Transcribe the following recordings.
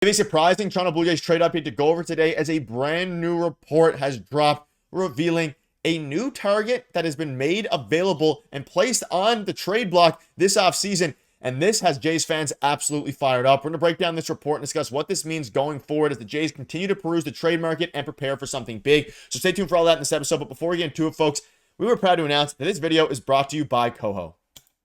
A surprising Toronto Blue Jays trade update to go over today, as a brand new report has dropped revealing a new target that has been made available and placed on the trade block this offseason. And this has Jays fans absolutely fired up. We're going to break down this report and discuss what this means going forward as the Jays continue to peruse the trade market and prepare for something big. So stay tuned for all that in this episode. But before we get into it, folks, we were proud to announce that this video is brought to you by Koho.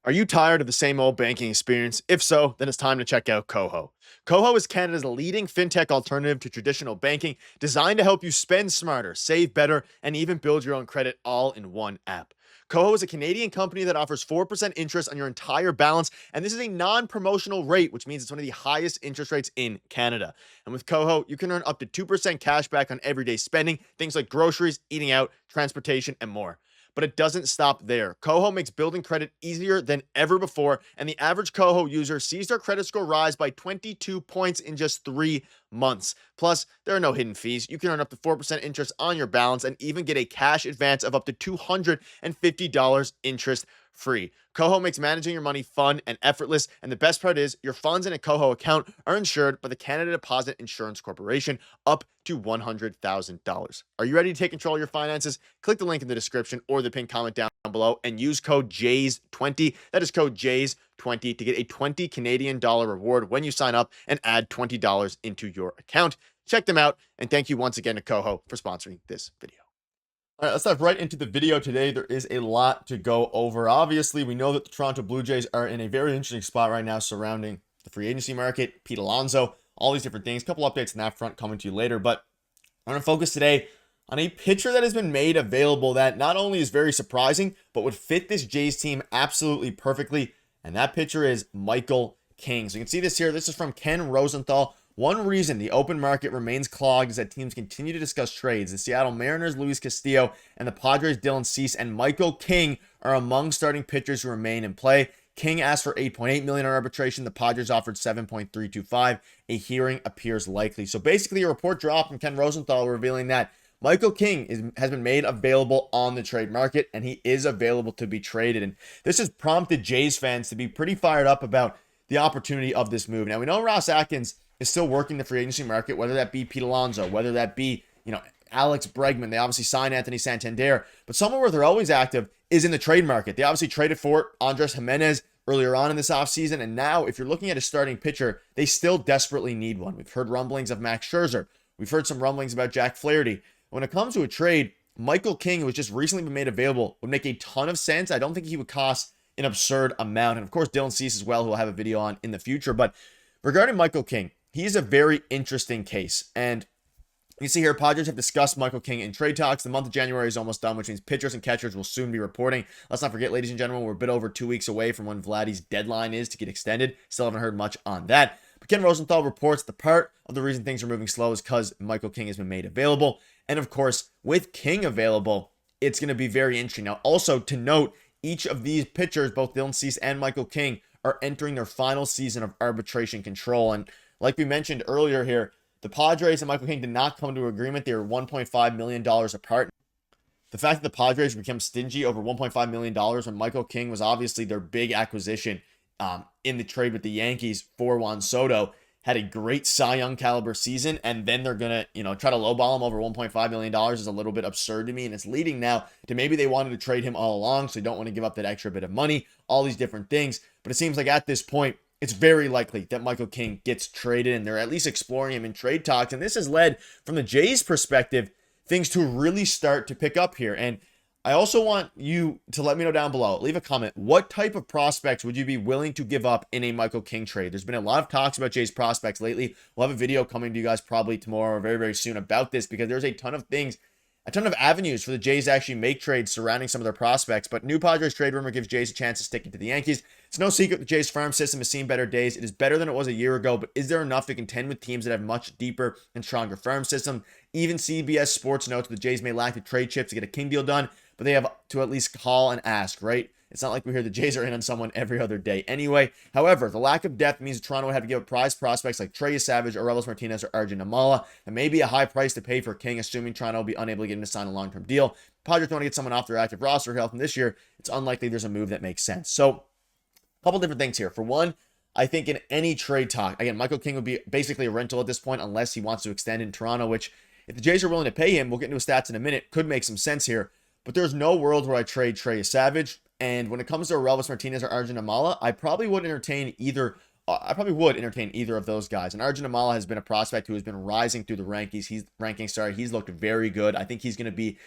Are you tired of the same old banking experience? If so, then it's time to check out Koho. Koho is Canada's leading fintech alternative to traditional banking, designed to help you spend smarter, save better, and even build your own credit all in one app. Koho is a Canadian company that offers 4% interest on your entire balance, and this is a non-promotional rate, which means it's one of the highest interest rates in Canada. And with Koho, you can earn up to 2% cash back on everyday spending, things like groceries, eating out, transportation, and more. But it doesn't stop there. Koho makes building credit easier than ever before, and the average Koho user sees their credit score rise by 22 points in just 3 months. Plus, there are no hidden fees. You can earn up to 4% interest on your balance and even get a cash advance of up to $250 interest free. Koho makes managing your money fun and effortless, and the best part is your funds in a Koho account are insured by the Canada Deposit Insurance Corporation up to $100,000. Are you ready to take control of your finances? Click the link in the description or the pinned comment down below and use code JAYS20. That is code JAYS20 to get a 20 Canadian dollar reward when you sign up and add $20 into your account. Check them out, and thank you once again to Koho for sponsoring this video. All right, let's dive right into the video today. There is a lot to go over. Obviously, we know that the Toronto Blue Jays are in a very interesting spot right now surrounding the free agency market, Pete Alonso, all these different things. A couple updates on that front coming to you later, but I'm going to focus today on a pitcher that has been made available that not only is very surprising, but would fit this Jays team absolutely perfectly, and that pitcher is Michael King. So you can see this here. This is from Ken Rosenthal. One reason the open market remains clogged is that teams continue to discuss trades. The Seattle Mariners, Luis Castillo, and the Padres, Dylan Cease, and Michael King are among starting pitchers who remain in play. King asked for $8.8 million on arbitration. The Padres offered $7.325. A hearing appears likely. So basically, a report dropped from Ken Rosenthal revealing that Michael King has been made available on the trade market, and he is available to be traded. And this has prompted Jays fans to be pretty fired up about the opportunity of this move. Now, we know Ross Atkins is still working the free agency market, whether that be Pete Alonso, whether that be, Alex Bregman. They obviously signed Anthony Santander, but somewhere where they're always active is in the trade market. They obviously traded for Andres Jimenez earlier on in this offseason, and now if you're looking at a starting pitcher, they still desperately need one. We've heard rumblings of Max Scherzer. We've heard some rumblings about Jack Flaherty. When it comes to a trade, Michael King, who has just recently been made available, would make a ton of sense. I don't think he would cost an absurd amount. And of course, Dylan Cease as well, who we'll have a video on in the future. But regarding Michael King, he's a very interesting case. And you see here, Padres have discussed Michael King in trade talks. The month of January is almost done, which means pitchers and catchers will soon be reporting. Let's not forget, ladies and gentlemen, we're a bit over 2 weeks away from when Vladdy's deadline is to get extended. Still haven't heard much on that. But Ken Rosenthal reports the part of the reason things are moving slow is because Michael King has been made available. And of course, with King available, it's going to be very interesting. Now, also to note, each of these pitchers, both Dylan Cease and Michael King, are entering their final season of arbitration control. And like we mentioned earlier here, the Padres and Michael King did not come to an agreement. They were $1.5 million apart. The fact that the Padres became stingy over $1.5 million when Michael King was obviously their big acquisition in the trade with the Yankees for Juan Soto, had a great Cy Young caliber season, and then they're going to, try to lowball him over $1.5 million is a little bit absurd to me, and it's leading now to maybe they wanted to trade him all along, so they don't want to give up that extra bit of money, all these different things. But it seems like at this point, it's very likely that Michael King gets traded, and they're at least exploring him in trade talks, and this has led, from the Jays' perspective, things to really start to pick up here. And I also want you to let me know down below. Leave a comment. What type of prospects would you be willing to give up in a Michael King trade? There's been a lot of talks about Jays prospects lately. We'll have a video coming to you guys probably tomorrow or very, very soon about this, because there's a ton of things, a ton of avenues for the Jays to actually make trades surrounding some of their prospects. But new Padres trade rumor gives Jays a chance to stick it to the Yankees. It's no secret the Jays farm system has seen better days. It is better than it was a year ago, but is there enough to contend with teams that have much deeper and stronger farm system? Even CBS Sports notes the Jays may lack the trade chips to get a King deal done, but they have to at least call and ask, right? It's not like we hear the Jays are in on someone every other day anyway. However, the lack of depth means Toronto would have to give up prize prospects like Trey Savage, Arelis Martinez, or Arjun Amala. And maybe a high price to pay for King, assuming Toronto will be unable to get him to sign a long-term deal. Padres want to get someone off their active roster health, and this year, it's unlikely there's a move that makes sense. So, a couple different things here. For one, I think in any trade talk, again, Michael King would be basically a rental at this point unless he wants to extend in Toronto, which if the Jays are willing to pay him, we'll get into his stats in a minute, could make some sense here. But there's no world where I trade Trey Savage. And when it comes to Relvis Martinez or Arjun Amala, I probably would entertain either of those guys. And Arjun Amala has been a prospect who has been rising through the rankings. He's looked very good. I think he's going to be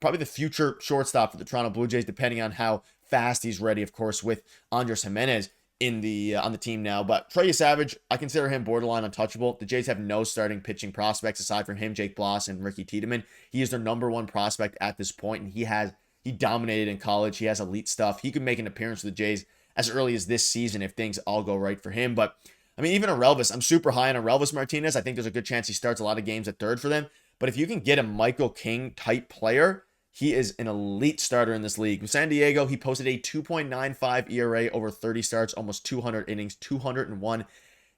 probably the future shortstop for the Toronto Blue Jays, depending on how fast he's ready, of course, with Andres Jimenez on the team now. But Trey Savage, I consider him borderline untouchable. The Jays have no starting pitching prospects aside from him, Jake Bloss, and Ricky Tiedemann. He is their number one prospect at this point, and he dominated in college. He has elite stuff. He could make an appearance for the Jays as early as this season if things all go right for him. But I mean, even a Relvis, I'm super high on a Relvis Martinez. I think there's a good chance he starts a lot of games at third for them. But if you can get a Michael King type player, he is an elite starter in this league. With San Diego, he posted a 2.95 ERA over 30 starts, almost 200 innings, 201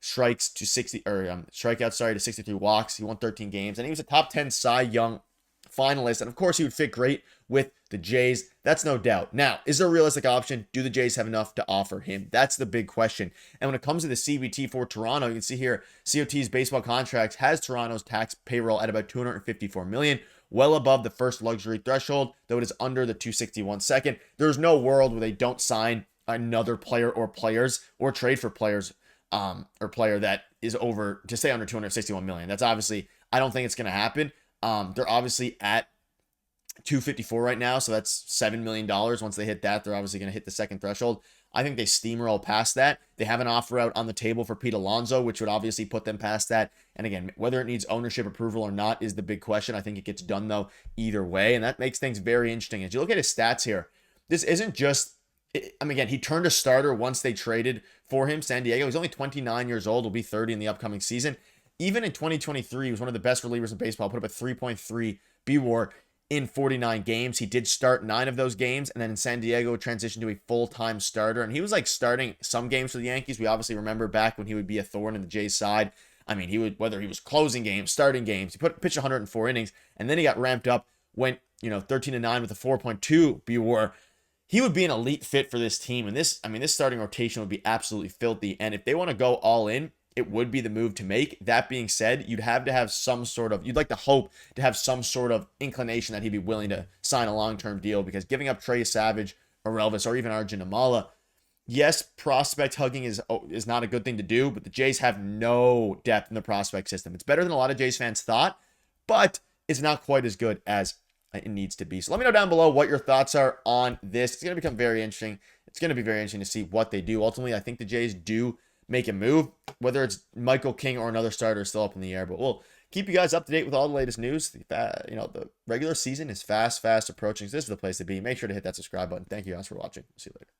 strikeouts to 63 walks. He won 13 games, and he was a top 10 Cy Young finalist. And of course, he would fit great with the Jays. That's no doubt. Now, is there a realistic option? Do the Jays have enough to offer him? That's the big question. And when it comes to the CBT for Toronto, you can see here, COT's baseball contract has Toronto's tax payroll at about $254 million. Well above the first luxury threshold, though it is under the 261 second. There's no world where they don't sign another player or players or trade for players or player that is over to stay under 261 million. That's obviously, I don't think it's going to happen. They're obviously at 254 right now, so that's $7 million. Once they hit that, they're obviously going to hit the second threshold. I think they steamroll past that. They have an offer out on the table for Pete Alonso, which would obviously put them past that. And again, whether it needs ownership approval or not is the big question. I think it gets done, though, either way. And that makes things very interesting. As you look at his stats here, this isn't just, again, he turned a starter once they traded for him, San Diego. He's only 29 years old. Will be 30 in the upcoming season. Even in 2023, he was one of the best relievers in baseball. Put up a 3.3 BWAR in 49 games. He did start 9 of those games, and then in San Diego transitioned to a full-time starter, and he was like starting some games for the Yankees. We obviously remember back when he would be a thorn in the Jays side. I mean, he would, whether he was closing games, starting games, he pitched 104 innings, and then he got ramped up, went 13-9 with a 4.2 BWAR. He would be an elite fit for this team, and this starting rotation would be absolutely filthy. And if they want to go all in, it would be the move to make. That being said, you'd like to hope to have some sort of inclination that he'd be willing to sign a long-term deal, because giving up Trey Savage or Relvis or even Arjun Amala, yes, prospect hugging is not a good thing to do, but the Jays have no depth in the prospect system. It's better than a lot of Jays fans thought, but it's not quite as good as it needs to be. So let me know down below what your thoughts are on this. It's going to become very interesting. It's going to be very interesting to see what they do. Ultimately, I think the Jays do make a move. Whether it's Michael King or another starter is still up in the air, but we'll keep you guys up to date with all the latest news. The regular season is fast approaching, so this is the place to be. Make sure to hit that subscribe button. Thank you guys for watching. See you later.